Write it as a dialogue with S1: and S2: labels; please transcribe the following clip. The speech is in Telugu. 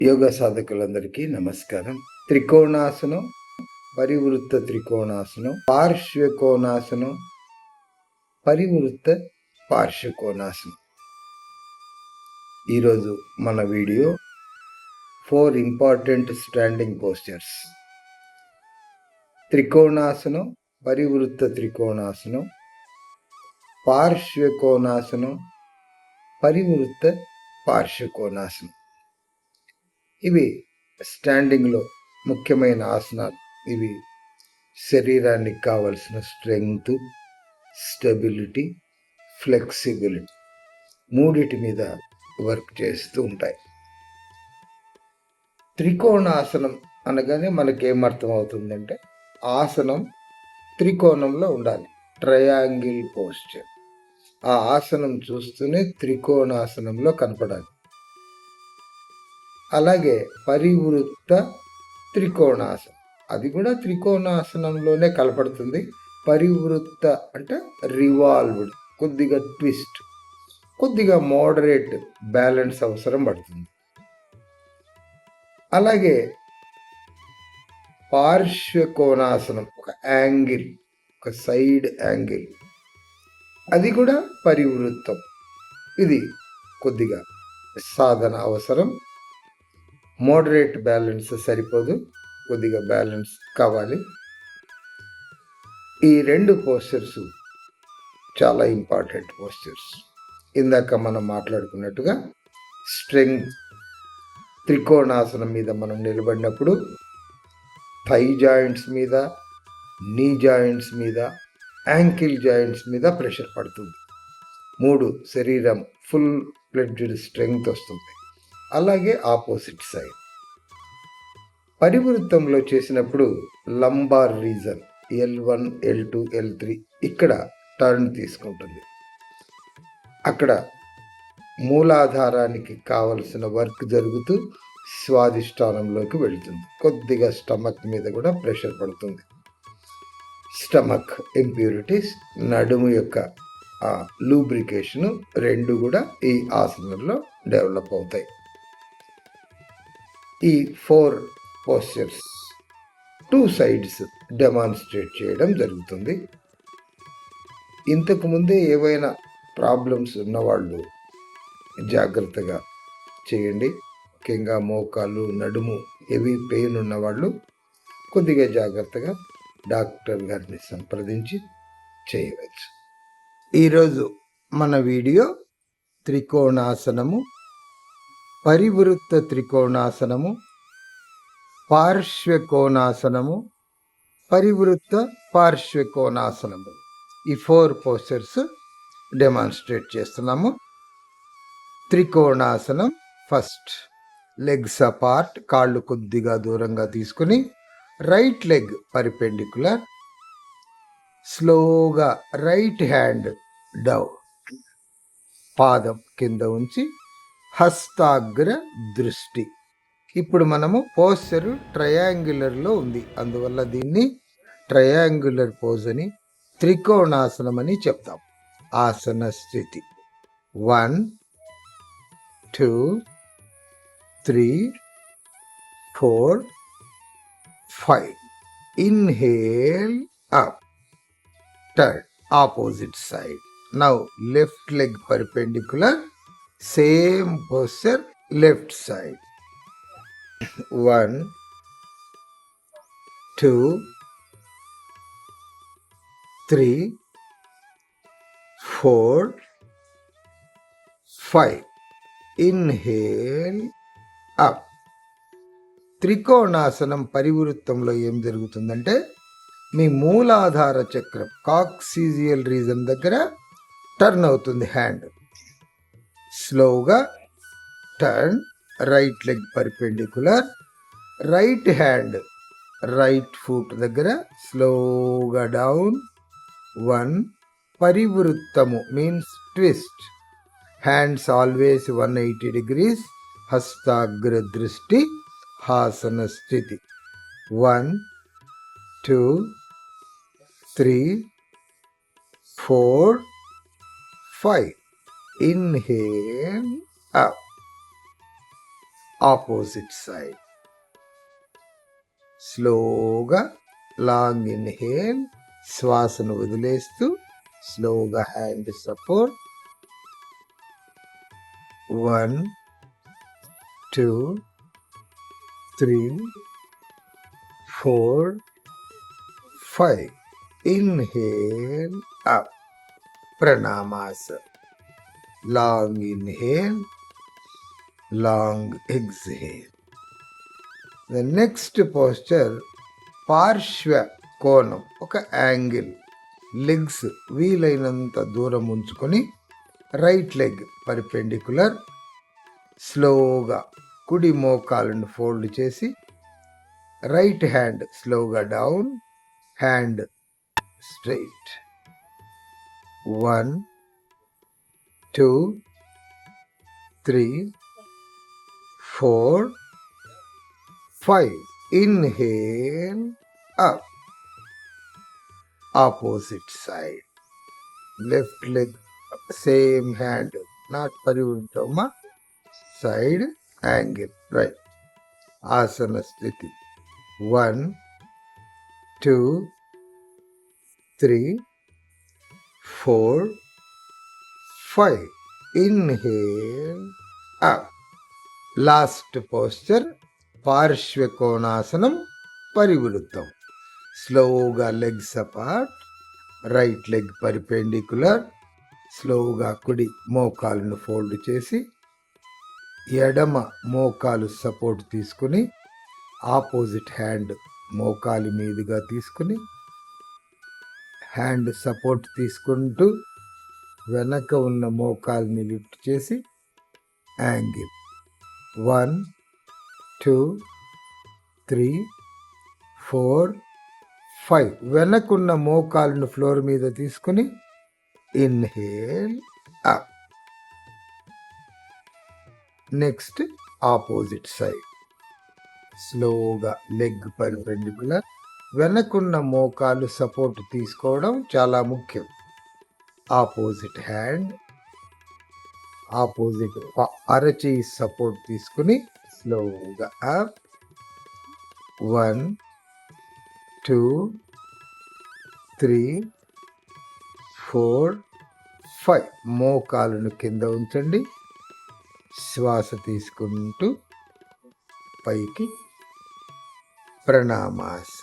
S1: యోగ సాధకులందరికీ నమస్కారం. త్రికోణాసనం, పరివృత్త త్రికోణాసనం, పార్శ్వకోణాసనం, పరివృత్త పార్శ్వకోణాసనం. ఈరోజు మన వీడియో 4 ఇంపార్టెంట్ స్టాండింగ్ పోస్చర్స్. త్రికోణాసనం, పరివృత్త త్రికోణాసనం, పార్శ్వకోణాసనం, పరివృత్త పార్శ్వకోణాసనం. ఇవి స్టాండింగ్లో ముఖ్యమైన ఆసనాలు. ఇవి శరీరానికి కావలసిన స్ట్రెంగ్త్, స్టెబిలిటీ, ఫ్లెక్సిబిలిటీ మూడిటి మీద వర్క్ చేస్తూ ఉంటాయి. త్రికోణాసనం అనగానే మనకేమర్థం అవుతుందంటే ఆసనం త్రికోణంలో ఉండాలి, ట్రయాంగిల్ పోస్చర్. ఆ ఆసనం చూస్తూనే త్రికోణాసనంలో కనపడాలి. అలాగే పరివృత్త త్రికోణాసనం, అది కూడా త్రికోణాసనంలోనే కలపడుతుంది. పరివృత్త అంటే రివాల్వ్డ్, కొద్దిగా ట్విస్ట్, కొద్దిగా మోడరేట్ బ్యాలెన్స్ అవసరం పడుతుంది. అలాగే పార్శ్వకోణాసనం, ఒక యాంగిల్, ఒక సైడ్ యాంగిల్, అది కూడా పరివృత్తం. ఇది కొద్దిగా సాధన అవసరం. మోడరేట్ బ్యాలెన్స్ సరిపోదు, కొద్దిగా బ్యాలెన్స్ కావాలి. ఈ రెండు పోస్చర్స్ చాలా ఇంపార్టెంట్ పోస్చర్స్. ఇందాక మనం మాట్లాడుకున్నట్టుగా స్ట్రెంగ్త్, త్రికోణాసనం మీద మనం నిలబడినప్పుడు థై జాయింట్స్ మీద, నీ జాయింట్స్ మీద, యాంకిల్ జాయింట్స్ మీద ప్రెషర్ పడుతుంది. 3 శరీరం ఫుల్ ఫ్లెడ్జ్డ్ స్ట్రెంగ్త్ వస్తుంది. అలాగే ఆపోజిట్ సైడ్ పరివృత్తంలో చేసినప్పుడు lumbar region L1, L2, L3 ఇక్కడ టర్న్ తీసుకుంటుంది. అక్కడ మూలాధారానికి కావలసిన వర్క్ జరుగుతూ స్వాదిష్టానంలోకి వెళుతుంది. కొద్దిగా స్టమక్ మీద కూడా ప్రెషర్ పడుతుంది. స్టమక్ ఇంప్యూరిటీస్, నడుము యొక్క లూబ్రికేషను రెండు కూడా ఈ ఆసనంలో డెవలప్ అవుతాయి. ఈ 4 పోస్చర్స్ 2 సైడ్స్ డెమాన్స్ట్రేట్ చేయడం జరుగుతుంది. ఇంతకుముందే ఏవైనా ప్రాబ్లమ్స్ ఉన్నవాళ్ళు జాగ్రత్తగా చేయండి. ముఖ్యంగా మోకాలు, నడుము హెవీ పెయిన్ ఉన్నవాళ్ళు కొద్దిగా జాగ్రత్తగా డాక్టర్ గారిని సంప్రదించి చేయవచ్చు. ఈరోజు మన వీడియో త్రికోణాసనము, పరివృత్త త్రికోణాసనము, పార్శ్వకోణాసనము, పరివృత్త పార్శ్వకోణాసనము, ఈ 4 పోస్చర్స్ డెమాన్స్ట్రేట్ చేస్తున్నాము. త్రికోణాసనం ఫస్ట్, లెగ్స్ అపార్ట్, కాళ్ళు కొద్దిగా దూరంగా తీసుకుని రైట్ లెగ్ పర్పెండిక్యులర్, స్లోగా రైట్ హ్యాండ్ డౌన్, పాదం కింద ఉంచి హస్తాగ్ర దృష్టి. ఇప్పుడు మనము పోస్చరు ట్రయాంగులర్లో ఉంది, అందువల్ల దీన్ని ట్రయాంగులర్ పోజ్ అని, త్రికోణాసనం అని చెప్తాం. ఆసన స్థితి 1, 2, 3, 4, 5. Inhale up, turn opposite side. Now left leg perpendicular, same posture, left side. 1, 2, 3, 4, 5. Inhale up. త్రికోణాసనం పరివృత్తంలో ఏం జరుగుతుందంటే మీ మూలాధార చక్రం కాక్సిజియల్ రీజన్ దగ్గర టర్న్ అవుతుంది హ్యాండ్. స్లోగా turn, right leg perpendicular, right hand right foot దగ్గర స్లోగా డౌన్. 1. పరివృత్తము means twist, hands always 180 degrees, హస్తాగ్ర దృష్టి, హాసన స్థితి. 1, 2, 3, 4, 5. Inhale up. Opposite side. స్లోగా లాంగ్ ఇన్హేల్, శ్వాసను వదిలేస్తూ స్లోగా hand support. 1 2 3 4 5. Inhale up, Pranamasa. Long inhale, long exhale. The next posture, పార్శ్వ కోణం, ఒక యాంగిల్. లెగ్స్ వీలైనంత దూరం ఉంచుకొని రైట్ లెగ్ పర్పెండిక్యులర్. స్లోగా కుడి మోకాలను ఫోల్డ్ చేసి రైట్ హ్యాండ్ స్లోగా down, hand straight. 1 2 3 4 5. Inhale up, opposite side. Left leg, same hand, not parivruttama, side angle, right. Asana sthiti. 1 2 3 4 5. Inhale up. Last posture, పార్శ్వ కోణాసనం, పరివృత్తం. స్లోగా legs apart, right leg perpendicular. స్లోగా కుడి మోకాలును ఫోల్డ్ చేసి ఎడమ మోకాలు సపోర్ట్ తీసుకుని ఆపోజిట్ హ్యాండ్ మోకాలి మీదుగా తీసుకుని హ్యాండ్ సపోర్ట్ తీసుకుంటూ వెనక ఉన్న మోకాల్ని లిఫ్ట్ చేసి యాంగిల్. 1 2 3 4 5. వెనకున్న మోకాలును ఫ్లోర్ మీద తీసుకుని inhale up. Next opposite side. స్లోగా లెగ్ పర్పెండిక్యులర్. వెనకున్న మోకాలు సపోర్ట్ తీసుకోవడం చాలా ముఖ్యం. ఆపోజిట్ హ్యాండ్, ఆపోజిట్ అరచేయి సపోర్ట్ తీసుకుని స్లోగా అప్. 1 2 3 4 5. మోకాలును కింద ఉంచండి. శ్వాస తీసుకుంటూ పైకి. ప్రణామాస.